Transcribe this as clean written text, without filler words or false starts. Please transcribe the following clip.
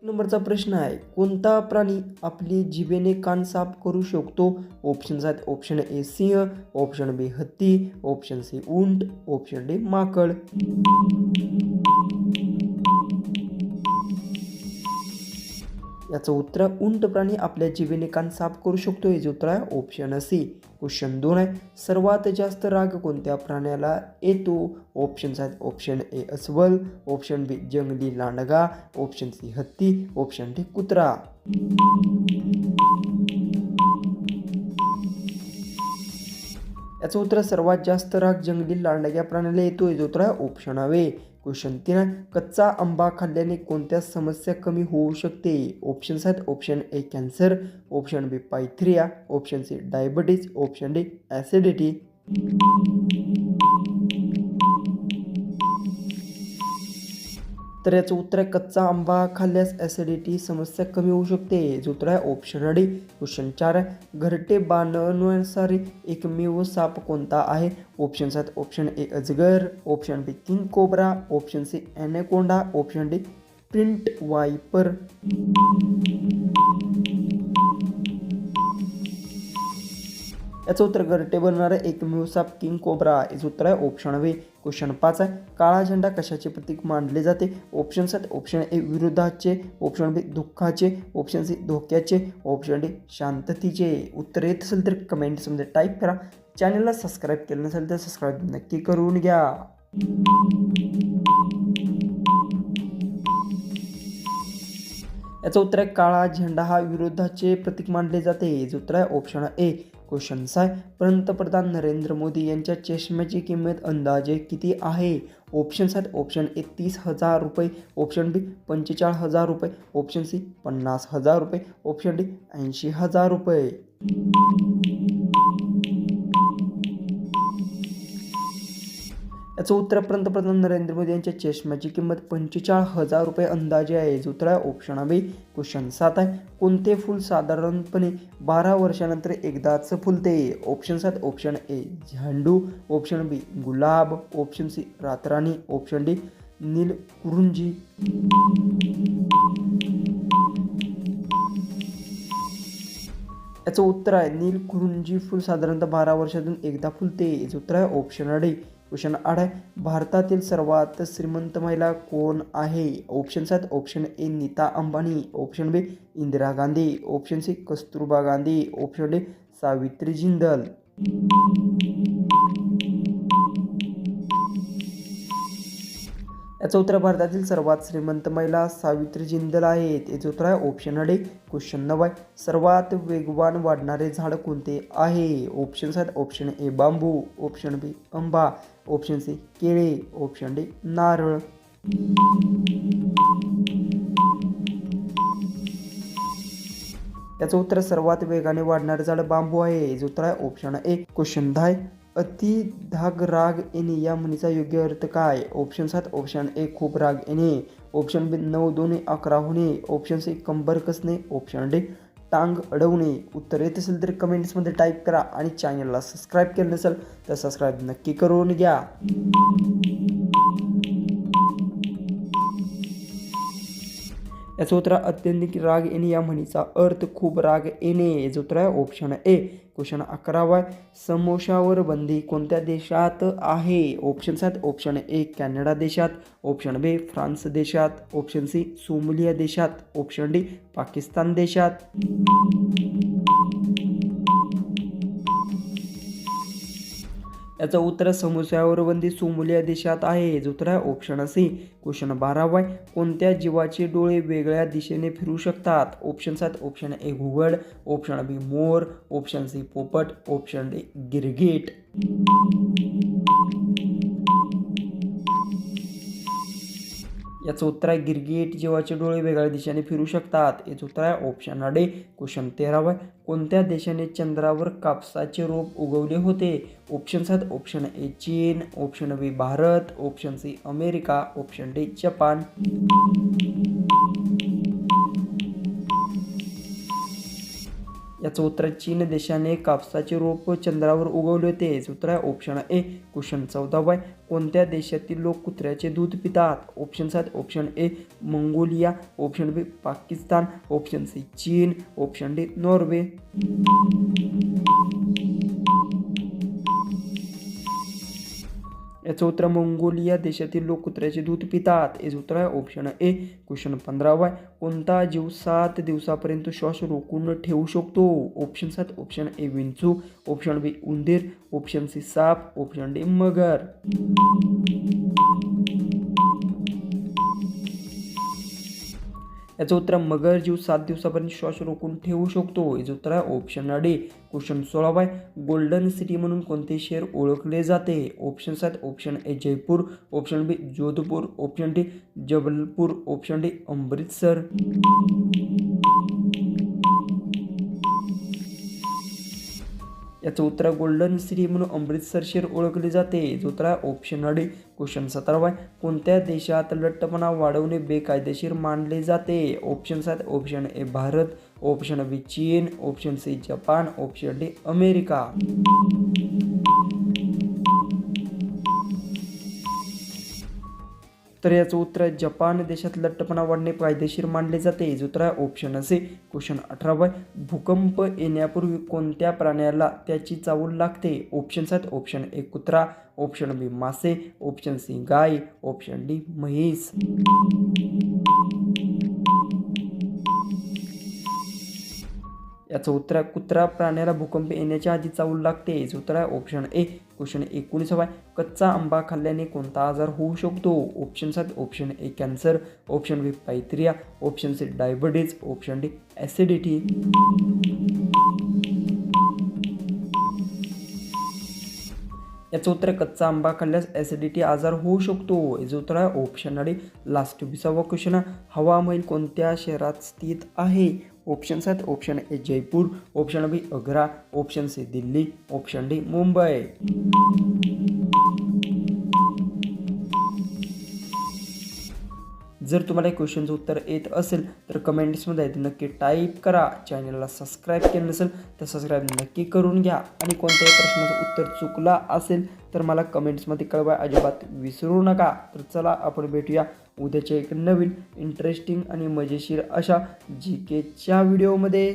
नंबरचा प्रश्न आहे, कोणता प्राणी आपली जिभेने कान साफ करू शकतो? ऑप्शन्स आहेत, ऑप्शन ए सिंह, ऑप्शन बी हत्ती, ऑप्शन सी उंट, ऑप्शन डी माकड. याचं उत्तर उंट प्राणी आपल्या जिभेने कान साफ करू शकतो. याचे उत्तर आहे ऑप्शन सी. क्वेश्चन 2 आहे, सर्वात जास्त राग कोणत्या प्राण्याला येतो? ऑप्शन्स आहेत, ऑप्शन ए अस्वल, ऑप्शन बी जंगली लांडगा, ऑप्शन सी हत्ती, ऑप्शन डी कुत्रा. याचं उत्तर सर्वात जास्त राग जंगली लांडग्या प्राण्याला येतो. याचं उत्तर आहे ऑप्शन ए. क्वेश्चन 3 आहे, कच्चा आंबा खाल्ल्याने कोणत्या समस्या कमी होऊ शकते? ऑप्शन्स आहेत, option A cancer, option B pyorrhoea, option C diabetes, option D acidity. तर याचं उत्तर आहे, कच्चा आंबा खाल्ल्यास ॲसिडिटी समस्या कमी होऊ शकते. याचं उत्तर आहे ऑप्शन डी. क्वेश्चन 4 आहे, घरटे बांधण्यानुसार एकमेव साप कोणता आहे? ऑप्शन्स आहेत, ऑप्शन ए अजगर, option B king cobra, option C anaconda, option D print viper. याचं उत्तर घरटे बनणारा एकमेव साप किंग कोब्रा. याचं उत्तर आहे ऑप्शन बी. क्वेश्चन 5 आहे, काळा झेंडा कशाचे प्रतीक मानले जाते? ऑप्शन्स आहेत, ऑप्शन ए विरोधाचे, ऑप्शन बी दुःखाचे, ऑप्शन सी धोक्याचे, ऑप्शन डी शांततेचे. उत्तर येत असेल तर कमेंट्समध्ये टाईप करा. चॅनलला सबस्क्राईब केलं नसेल तर सबस्क्राईब नक्की करून घ्या. याचं उत्तर आहे, काळा झेंडा हा विरोधाचे प्रतीक मानले जाते. याचं उत्तर आहे ऑप्शन ए. क्वेश्चन 6, पंतप्रधान नरेंद्र मोदी यांच्या चष्म्याची किंमत अंदाजे किती आहे? ऑप्शन्स आहेत, ऑप्शन ए 30,000 रुपये, ऑप्शन बी 45,000 रुपये, ऑप्शन सी 50,000 रुपये, ऑप्शन डी 80,000 रुपये. याचं उत्तर पंतप्रधान नरेंद्र मोदी यांच्या चष्म्याची किंमत 45,000 रुपये अंदाजे आहे. याचं उत्तर आहे ऑप्शन बी. क्वेश्चन 7 आहे, कोणते फूल साधारणपणे 12 वर्षानंतर एकदाच फुलते? ऑप्शन्स आहेत, ऑप्शन ए झेंडू, ऑप्शन बी गुलाब, ऑप्शन सी रातराणी, ऑप्शन डी नीलकुरुंजी. याचं उत्तर आहे नीलकुरुंजी फूल साधारणतः 12 वर्षातून एकदा फुलते. याचं उत्तर आहे ऑप्शन डी. क्वेश्चन 8 आहे, भारतातील सर्वात श्रीमंत महिला कोण आहे? ऑप्शन्स आहेत, option A Nita Ambani, option B Indira Gandhi, option C Kasturba Gandhi, option D Savitri Jindal. याचं उत्तर भारतातील सर्वात श्रीमंत महिला सावित्री जिंदल आहेत. याचं उत्तर आहे ऑप्शन डी. क्वेश्चन 9 आहे, सर्वात वेगवान वाढणारे झाड कोणते आहे? ऑप्शन्स आहेत, ऑप्शन ए बांबू, ऑप्शन बी आंबा, ऑप्शन सी केळे, ऑप्शन डी नारळ. याचं उत्तर सर्वात वेगाने वाढणारे झाड बांबू आहे. याचं उत्तर आहे ऑप्शन ए. क्वेश्चन 10, अति धाक राग येणे या म्हणीचा योग्य अर्थ काय? ऑप्शन्स आहेत, ऑप्शन ए खूप राग येणे, ऑप्शन बी 9 2 11 होणे, ऑप्शन सी कंबर कसणे, ऑप्शन डी टांग अडवणे. उत्तर येत असेल तर कमेंट्समध्ये टाईप करा आणि चॅनलला सबस्क्राईब केलं नसेल तर सबस्क्राईब नक्की करून घ्या. याचं उत्तर अत्यंत राग येणे या म्हणीचा अर्थ खूप राग येणे. याचं उत्तर आहे ऑप्शन ए. क्वेश्चन 11, समोशावर बंदी कोणत्या देशात आहे? ऑप्शन्स आहेत, ऑप्शन ए कॅनडा देशात, ऑप्शन बी फ्रान्स देशात, ऑप्शन सी सोमालिया देशात, ऑप्शन डी पाकिस्तान देशात. याचं उत्तर समोस्यावर बंदी सोमालिया देशात आहे. याचं उत्तर आहे ऑप्शन सी. क्वेश्चन 12, कोणत्या जीवाचे डोळे वेगळ्या दिशेने फिरू शकतात? ऑप्शन्स आहेत, ऑप्शन ए घुबड, ऑप्शन बी मोर, ऑप्शन सी पोपट, ऑप्शन डी गिरगीट. याचं उत्तर आहे गिरगीट जीवाचे डोळे वेगळ्या दिशेने फिरू शकतात. याचं उत्तर आहे ऑप्शन डी. क्वेश्चन 13, कोणत्या देशाने चंद्रावर कापसाचे रोप उगवले होते? ऑप्शन्स आहेत, ऑप्शन ए चीन, option B Bharat, option C America, option D Japan. याचं उत्तर आहे चीन देशाने कापसाचे रोप चंद्रावर उगवले होते. याचं उत्तर आहे ऑप्शन ए क्वेश्चन 14 आहे. कोणत्या देशातील लोक कुत्र्याचे दूध पितात? ऑप्शन्स आहेत option A Mongolia, option B Pakistan, option C चीन, ऑप्शन डी नॉर्वे. याचं उत्तर मंगोलिया देशातील लोक कुत्र्याचे दूध पितात. याचं उत्तर आहे ऑप्शन ए क्वेश्चन 15 आहे. कोणता जीव 7 दिवसापर्यंत श्वास रोखून ठेवू शकतो? ऑप्शन्स आहेत ऑप्शन ए विंचू, ऑप्शन बी उंदीर, ऑप्शन सी साप, ऑप्शन डी मगर. याचं उत्तर मगर जीव 7 दिवसापर्यंत श्वास रोखून ठेवू शकतो. याचं उत्तर आहे ऑप्शन डी क्वेश्चन 16 आहे. गोल्डन सिटी म्हणून कोणते शहर ओळखले जाते? ऑप्शन्स आहेत option A Jaipur, option B Jodhpur, option D Jabalpur, option D Amritsar. याचं उत्तर गोल्डन सिटी म्हणून अमृतसर शहर ओळखले जाते. याचं उत्तर आहे ऑप्शन डी क्वेश्चन 17 आहे. कोणत्या देशात लठ्ठपणा वाढवणे बेकायदेशीर मानले जाते? ऑप्शन्स आहेत option A Bharat, option B चीन, ऑप्शन सी जपान, ऑप्शन डी अमेरिका. तर याचं उत्तर आहे जपान देशात लठ्ठपणा वाढणे कायदेशीर मानले जाते. याचं उत्तर आहे ऑप्शन सी क्वेश्चन 18 आहे. भूकंप येण्यापूर्वी कोणत्या प्राण्याला त्याची चाहूल लागते? ऑप्शन्स आहेत ऑप्शन ए कुत्रा, ऑप्शन बी मासे, ऑप्शन सी गाय, ऑप्शन डी म्हैस. याचं उत्तर आहे कुत्रा प्राण्याला भूकंप येण्याच्या आधी चाहूल लागते. याचं उत्तर आहे ऑप्शन ए क्वेश्चन 19 आहे. कच्चा आंबा खाल्ल्याने कोणता आजार होऊ शकतो? ऑप्शन्स आहेत option A cancer, option B pyorrhoea, option C diabetes, option D acidity. याचं उत्तर कच्चा आंबा खाल्ल्यास ॲसिडिटी आजार होऊ शकतो. याचं उत्तर आहे ऑप्शन डी लास्ट 20वा क्वेश्चन. हवा महल कोणत्या शहरात स्थित आहे? ऑप्शन्स आहेत option A Jaipur, option B Agra, option C Delhi, option D Mumbai. जर तुम्हाला या क्वेश्चनचं उत्तर येत असेल तर कमेंट्समध्ये नक्की टाईप करा. चॅनलला सबस्क्राईब केलं नसेल तर सबस्क्राईब नक्की करून घ्या. आणि कोणत्याही प्रश्नाचं उत्तर चुकला असेल तर मला कमेंट्समध्ये कळवा अजिबात विसरू नका. तर चला आपण भेटूया उद्याच्या एक नवीन इंटरेस्टिंग आणि मजेशीर अशा GKच्या व्हिडिओमध्ये.